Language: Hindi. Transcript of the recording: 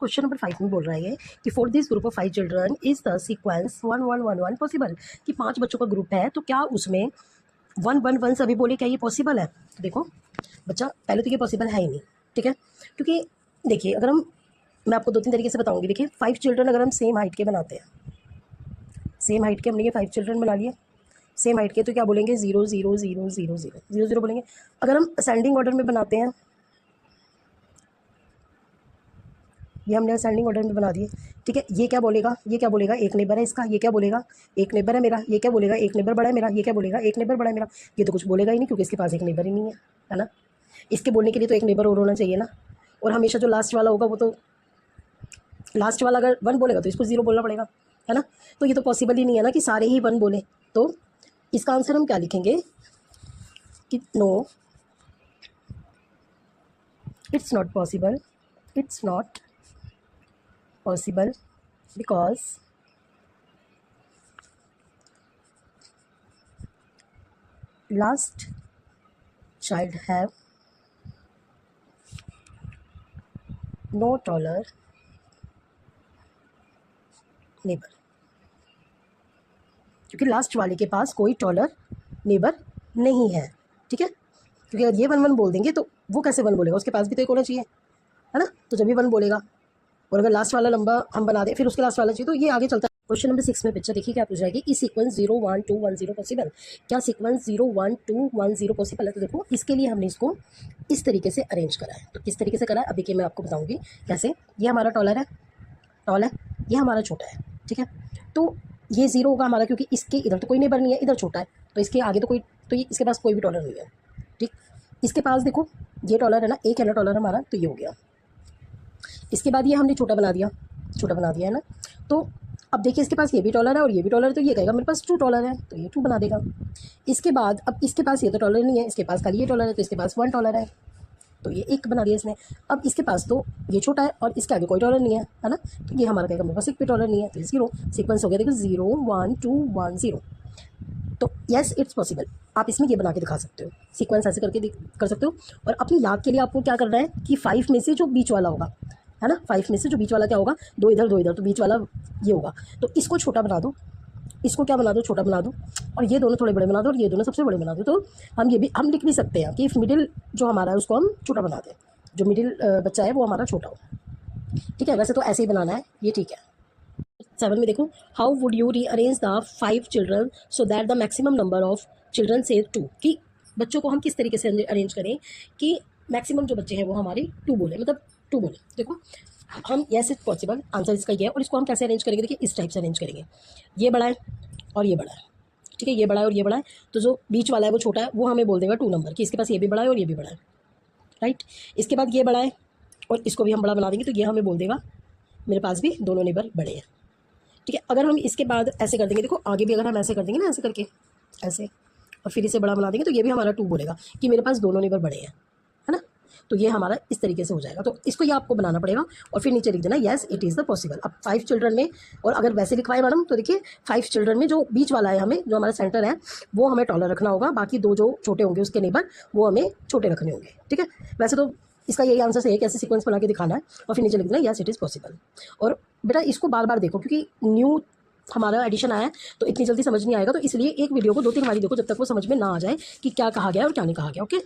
क्वेश्चन नंबर 5 में बोल रहा है कि for this group of 5 children is the sequence 1 1 1 1 possible, कि 5 बच्चों का ग्रुप है तो क्या उसमें 1 1 1 सभी बोले, क्या ये पॉसिबल है? देखो बच्चा, पहले तो ये पॉसिबल है ही नहीं, ठीक है, क्योंकि देखिए अगर मैं आपको 2-3 तरीके से बताऊंगी। देखिए 5 चिल्ड्रन अगर हम सेम हाइट के बनाते हैं, सेम हाइट के हमने ये 5 चिल्ड्रन बना लिए सेम हाइट के, तो क्या बोलेंगे 0 0 0 0 0 0 0 बोलेंगे। अगर हम असेंडिंग ऑर्डर में बनाते हैं, ये हमने असेंडिंग ऑर्डर में बना दिए, ठीक है, ये क्या बोलेगा, ये क्या बोलेगा, एक नेबर है इसका, ये क्या बोलेगा, एक नेबर है मेरा, ये क्या बोलेगा, एक नेबर बड़ा है मेरा, ये क्या बोलेगा, एक नेबर बड़ा है मेरा। ये तो कुछ बोलेगा ही नहीं क्योंकि इसके पास एक नेबर ही नहीं है ना। इसके बोलने के लिए तो एक नेबर और होना चाहिए ना, और हमेशा जो लास्ट वाला होगा वो तो लास्ट वाला अगर 1 बोलेगा तो इसको 0 बोलना पड़ेगा, है ना। तो ये तो पॉसिबल ही नहीं है ना कि सारे ही 1 बोले। तो इसका आंसर हम क्या लिखेंगे कि no, it's not possible, it's not possible because last child have no taller neighbor, क्योंकि लास्ट वाले के पास कोई टॉलर नेबर नहीं है, ठीक है। क्योंकि अगर ये 1 1 बोल देंगे तो वो कैसे 1 बोलेगा, उसके पास भी तो एक होना चाहिए, है ना। तो जब भी 1 बोलेगा, और अगर लास्ट वाला लंबा हम बना दें फिर उसके लास्ट वाला चाहिए, तो ये आगे चलता है। क्वेश्चन नंबर 6 में पिक्चर देखिए क्या पूछ रहा है कि सीक्वेंस 0 1 2 1 0 पॉसिबल, क्या सीक्वेंस 0 1 2 1 0 पॉसिबल है? तो देखो इसके लिए हमने इसको इस तरीके से अरेंज करा है। तो किस तरीके से करा है अभी के मैं आपको बताऊंगी कैसे। ये हमारा टॉलर है, टॉल है, ये हमारा छोटा है, ठीक है। तो ये 0 होगा हमारा क्योंकि इसके इधर तो कोई नेबर नहीं है, इधर छोटा है, तो इसके आगे तो कोई, तो इसके पास कोई भी टॉलर नहीं है, ठीक। इसके पास देखो ये टॉलर है ना, एक है ना टॉलर हमारा, तो ये हो गया। इसके बाद ये हमने छोटा बना दिया, छोटा बना दिया है ना। तो अब देखिए इसके पास ये भी टॉलर है और ये भी टॉलर है, तो ये कहेगा मेरे पास 2 टॉलर है, तो ये 2 बना देगा। इसके बाद अब इसके पास ये तो टॉलर नहीं है, इसके पास खाली ये टॉलर है, तो इसके पास 1 टॉलर है, तो ये 1 बना दिया इसने। अब इसके पास तो ये छोटा है और इसके आगे कोई टॉलर नहीं है ना, तो ये हमारा कहेगा मेरे पास 1 भी टॉलर नहीं है, तो 0 सीक्वेंस हो गया। देखो 0 1 2 1 0। तो येस इट्स पॉसिबल। आप इसमें ये बना के दिखा सकते हो, सीक्वेंस ऐसे करके कर सकते हो। और अपनी याद के लिए आपको क्या करना है कि 5 में से जो बीच वाला होगा, है ना, 5 में से जो बीच वाला क्या होगा, 2 इधर 2 इधर, तो बीच वाला ये होगा। तो इसको छोटा बना दो, इसको क्या बना दो, छोटा बना दो, और ये दोनों थोड़े बड़े बना दो और ये दोनों सबसे बड़े बना दो। तो हम ये भी हम लिख भी सकते हैं कि मिडिल जो हमारा है उसको हम छोटा बना दें, जो मिडिल बच्चा है वो हमारा छोटा हो, ठीक है। वैसे तो ऐसे ही बनाना है, ये ठीक है। 7 में देखो, how would you rearrange the 5 children so that the maximum number of children से 2, कि बच्चों को हम किस तरीके से अरेंज करें कि मैक्सिमम जो बच्चे हैं वो हमारे 2 बोले, मतलब 2 बोले। देखो हम येस इट्स पॉसिबल, आंसर इसका ये है। और इसको हम कैसे अरेंज करेंगे, देखिए इस टाइप से अरेंज करेंगे, ये बड़ा है और ये बड़ा है, ठीक है, ये बड़ा है और ये बड़ा है। तो जो बीच वाला है वो छोटा है, वो हमें बोल देगा 2 नंबर, कि इसके पास ये भी बड़ा है और ये भी बड़ा है, राइट। इसके बाद ये बड़ा है और इसको भी हम बड़ा बना देंगे, तो ये हमें बोल देगा मेरे पास भी दोनों नेबर बड़े हैं, ठीक है। अगर हम इसके बाद ऐसे कर देंगे, देखो आगे भी अगर हम ऐसे कर देंगे ना, ऐसे करके ऐसे, और फिर इसे बड़ा बना देंगे, तो ये भी हमारा 2 बोलेगा कि मेरे पास दोनों नेबर बड़े हैं, है ना। तो ये हमारा इस तरीके से हो जाएगा। तो इसको ये आपको बनाना पड़ेगा और फिर नीचे लिख देना yes it is the possible. अब 5 चिल्ड्रन में, और अगर वैसे लिखवाए मैडम तो देखिए 5 चिल्ड्रन में जो बीच वाला है, हमें जो हमारा सेंटर है वो हमें टॉलर रखना होगा, बाकी 2 जो छोटे होंगे उसके नेबर वो हमें छोटे रखने होंगे, ठीक है। वैसे तो इसका यही आंसर है कि ऐसे सीक्वेंस बना के दिखाना है और फिर नीचे लिख देना येस इट इज़ पॉसिबल। और बेटा इसको बार बार देखो, क्योंकि न्यू हमारा एडिशन आया है तो इतनी जल्दी समझ नहीं आएगा, तो इसलिए एक वीडियो को 2-3 बार देखो जब तक वो समझ में ना आ जाए कि क्या कहा गया और क्या नहीं कहा गया, ओके।